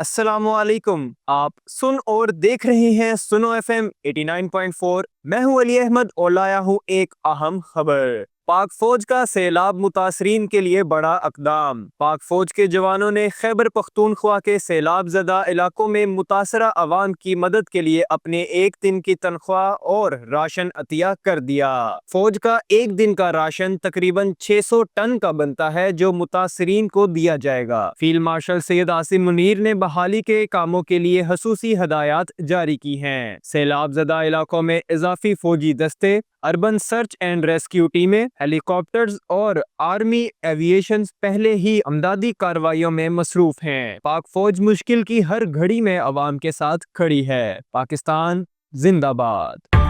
अस्सलामुअलैकुम। आप सुन और देख रहे हैं सुनो एफएम 89.4। मैं हूं अली अहमद और लाया हूं एक अहम खबर। पाक फौज का सैलाब मुतासरीन के लिए बड़ा इकदाम। पाक फौज के जवानों ने खैबर पख्तूनख्वा के सैलाब ज़दा इलाकों में मुतासरा अवाम की मदद के लिए अपने एक दिन की तनख्वाह और राशन अतिया कर दिया। फौज का एक दिन का राशन तकरीबन 600 टन का बनता है जो मुतासरीन को दिया जाएगा। फील्ड मार्शल सैयद आसिम मुनीर ने बहाली के कामों के लिए खसूसी हदायत जारी की हैं। सैलाब ज़दा इलाकों में इजाफी फौजी दस्ते, अर्बन सर्च एंड रेस्क्यू टीमें, हेलीकॉप्टर्स और आर्मी एविएशन पहले ही अमदादी कार्रवाइयों में मसरूफ हैं। पाक फौज मुश्किल की हर घड़ी में अवाम के साथ खड़ी है। पाकिस्तान जिंदाबाद।